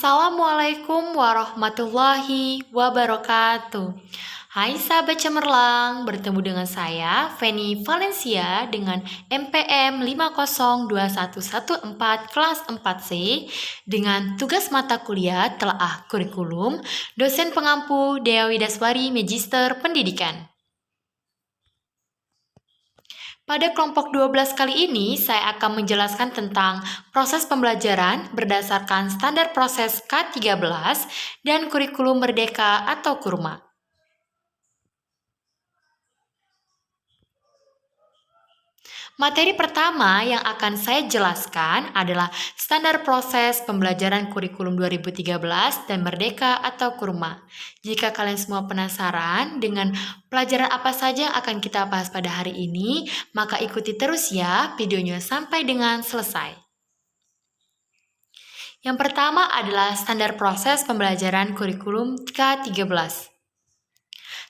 Assalamualaikum warahmatullahi wabarakatuh. Hai sahabat cemerlang, bertemu dengan saya Feni Valencia dengan MPM 502114 kelas 4C dengan tugas mata kuliah telaah kurikulum dosen pengampu Dea Widaswari Magister Pendidikan. Pada kelompok 12 kali ini, saya akan menjelaskan tentang proses pembelajaran berdasarkan standar proses K13 dan kurikulum merdeka atau kurma. Materi pertama yang akan saya jelaskan adalah standar proses pembelajaran kurikulum 2013 dan merdeka atau kurma. Jika kalian semua penasaran dengan pelajaran apa saja yang akan kita bahas pada hari ini, maka ikuti terus ya videonya sampai dengan selesai. Yang pertama adalah standar proses pembelajaran kurikulum K13.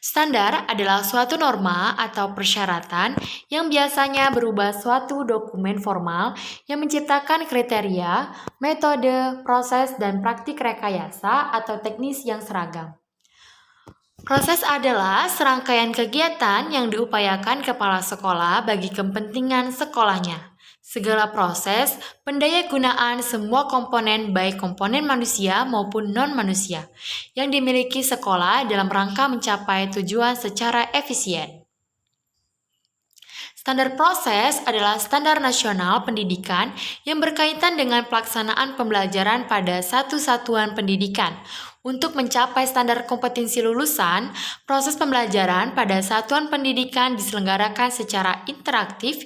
Standar adalah suatu norma atau persyaratan yang biasanya berubah suatu dokumen formal yang menciptakan kriteria, metode, proses, dan praktik rekayasa atau teknis yang seragam. Proses adalah serangkaian kegiatan yang diupayakan kepala sekolah bagi kepentingan sekolahnya. Segala proses pendayagunaan semua komponen baik komponen manusia maupun non-manusia yang dimiliki sekolah dalam rangka mencapai tujuan secara efisien. Standar proses adalah standar nasional pendidikan yang berkaitan dengan pelaksanaan pembelajaran pada satu satuan pendidikan. Untuk mencapai standar kompetensi lulusan, proses pembelajaran pada satuan pendidikan diselenggarakan secara interaktif,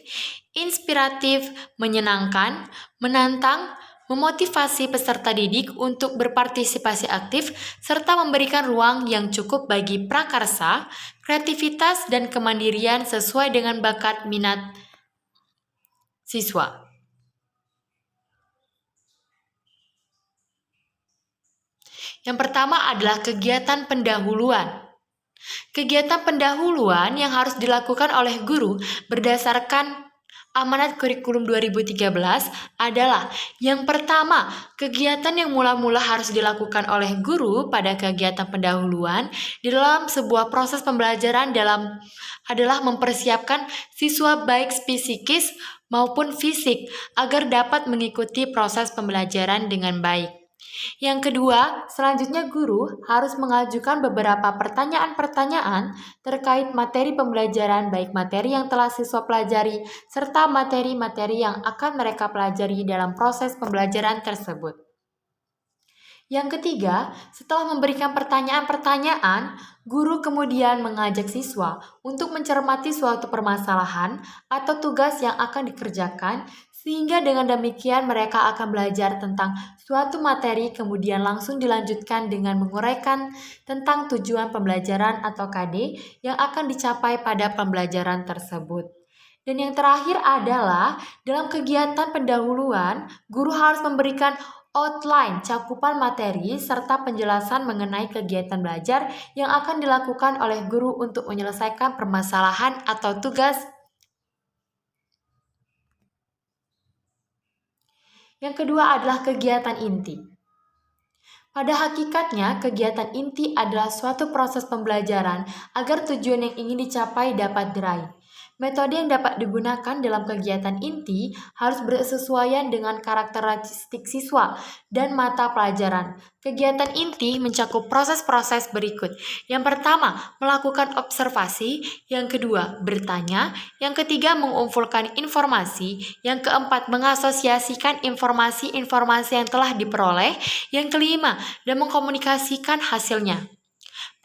inspiratif, menyenangkan, menantang, memotivasi peserta didik untuk berpartisipasi aktif, serta memberikan ruang yang cukup bagi prakarsa, kreativitas, dan kemandirian sesuai dengan bakat minat siswa. Yang pertama adalah kegiatan pendahuluan. Kegiatan pendahuluan yang harus dilakukan oleh guru berdasarkan Amanat Kurikulum 2013 adalah yang pertama, kegiatan yang mula-mula harus dilakukan oleh guru pada kegiatan pendahuluan di dalam sebuah proses pembelajaran adalah mempersiapkan siswa baik psikis maupun fisik agar dapat mengikuti proses pembelajaran dengan baik. Yang kedua, selanjutnya guru harus mengajukan beberapa pertanyaan-pertanyaan terkait materi pembelajaran, baik materi yang telah siswa pelajari, serta materi-materi yang akan mereka pelajari dalam proses pembelajaran tersebut. Yang ketiga, setelah memberikan pertanyaan-pertanyaan, guru kemudian mengajak siswa untuk mencermati suatu permasalahan atau tugas yang akan dikerjakan, sehingga dengan demikian mereka akan belajar tentang suatu materi kemudian langsung dilanjutkan dengan menguraikan tentang tujuan pembelajaran atau KD yang akan dicapai pada pembelajaran tersebut. Dan yang terakhir adalah dalam kegiatan pendahuluan, guru harus memberikan outline cakupan materi serta penjelasan mengenai kegiatan belajar yang akan dilakukan oleh guru untuk menyelesaikan permasalahan atau tugas. Yang kedua adalah kegiatan inti. Pada hakikatnya, kegiatan inti adalah suatu proses pembelajaran agar tujuan yang ingin dicapai dapat diraih. Metode yang dapat digunakan dalam kegiatan inti harus bersesuaian dengan karakteristik siswa dan mata pelajaran. Kegiatan inti mencakup proses-proses berikut. Yang pertama, melakukan observasi. Yang kedua, bertanya. Yang ketiga, mengumpulkan informasi. Yang keempat, mengasosiasikan informasi-informasi yang telah diperoleh. Yang kelima, dan mengkomunikasikan hasilnya.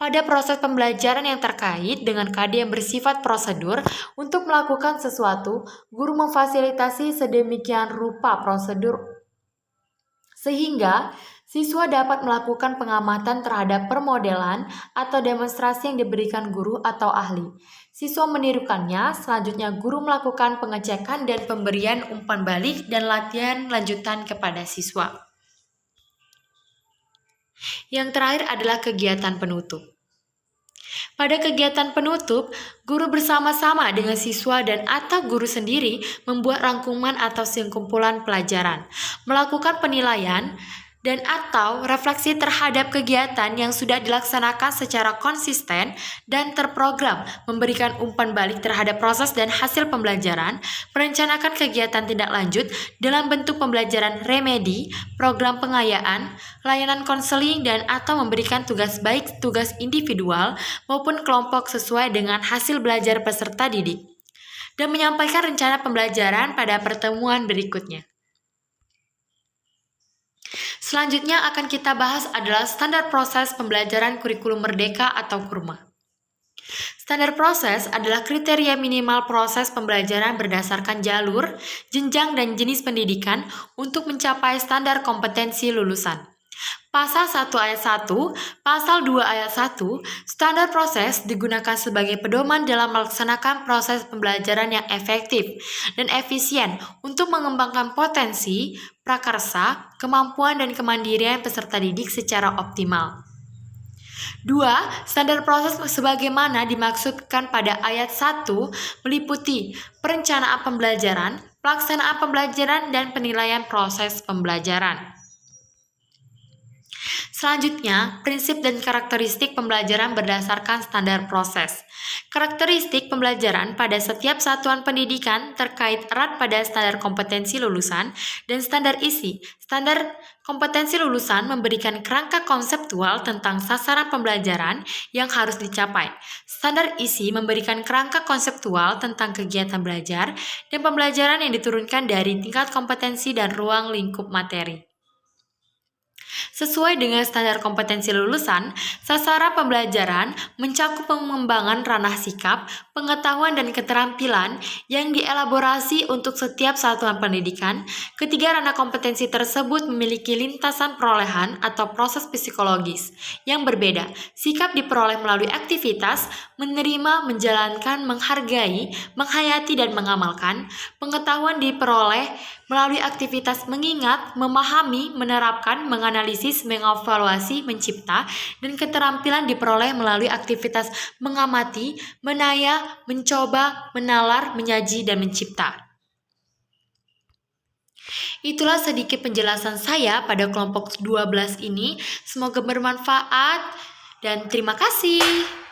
Pada proses pembelajaran yang terkait dengan KD yang bersifat prosedur, untuk melakukan sesuatu, guru memfasilitasi sedemikian rupa prosedur sehingga siswa dapat melakukan pengamatan terhadap permodelan atau demonstrasi yang diberikan guru atau ahli. Siswa menirukannya, selanjutnya guru melakukan pengecekan dan pemberian umpan balik dan latihan lanjutan kepada siswa. Yang terakhir adalah kegiatan penutup. Pada kegiatan penutup, guru bersama-sama dengan siswa dan atau guru sendiri membuat rangkuman atau kumpulan pelajaran, melakukan penilaian dan atau refleksi terhadap kegiatan yang sudah dilaksanakan secara konsisten dan terprogram, memberikan umpan balik terhadap proses dan hasil pembelajaran, merencanakan kegiatan tindak lanjut dalam bentuk pembelajaran remedi, program pengayaan, layanan konseling dan atau memberikan tugas baik tugas individual maupun kelompok sesuai dengan hasil belajar peserta didik, dan menyampaikan rencana pembelajaran pada pertemuan berikutnya. Selanjutnya akan kita bahas adalah standar proses pembelajaran kurikulum merdeka atau KURMA. Standar proses adalah kriteria minimal proses pembelajaran berdasarkan jalur, jenjang, dan jenis pendidikan untuk mencapai standar kompetensi lulusan. Pasal 1 ayat 1, Pasal 2 ayat 1, standar proses digunakan sebagai pedoman dalam melaksanakan proses pembelajaran yang efektif dan efisien untuk mengembangkan potensi, prakarsa, kemampuan dan kemandirian peserta didik secara optimal. 2. Standar proses sebagaimana dimaksudkan pada ayat 1 meliputi perencanaan pembelajaran, pelaksanaan pembelajaran, dan penilaian proses pembelajaran. Selanjutnya, prinsip dan karakteristik pembelajaran berdasarkan standar proses. Karakteristik pembelajaran pada setiap satuan pendidikan terkait erat pada standar kompetensi lulusan dan standar isi. Standar kompetensi lulusan memberikan kerangka konseptual tentang sasaran pembelajaran yang harus dicapai. Standar isi memberikan kerangka konseptual tentang kegiatan belajar dan pembelajaran yang diturunkan dari tingkat kompetensi dan ruang lingkup materi. Sesuai dengan standar kompetensi lulusan, sasaran pembelajaran mencakup pengembangan ranah sikap, pengetahuan, dan keterampilan yang dielaborasi untuk setiap satuan pendidikan. Ketiga ranah kompetensi tersebut memiliki lintasan perolehan atau proses psikologis yang berbeda. Sikap diperoleh melalui aktivitas, menerima, menjalankan, menghargai, menghayati, dan mengamalkan. Pengetahuan diperoleh melalui aktivitas mengingat, memahami, menerapkan, menganalisis, mengevaluasi, mencipta, dan keterampilan diperoleh melalui aktivitas mengamati, menaya, mencoba, menalar, menyaji, dan mencipta. Itulah sedikit penjelasan saya pada kelompok 12 ini. Semoga bermanfaat dan terima kasih.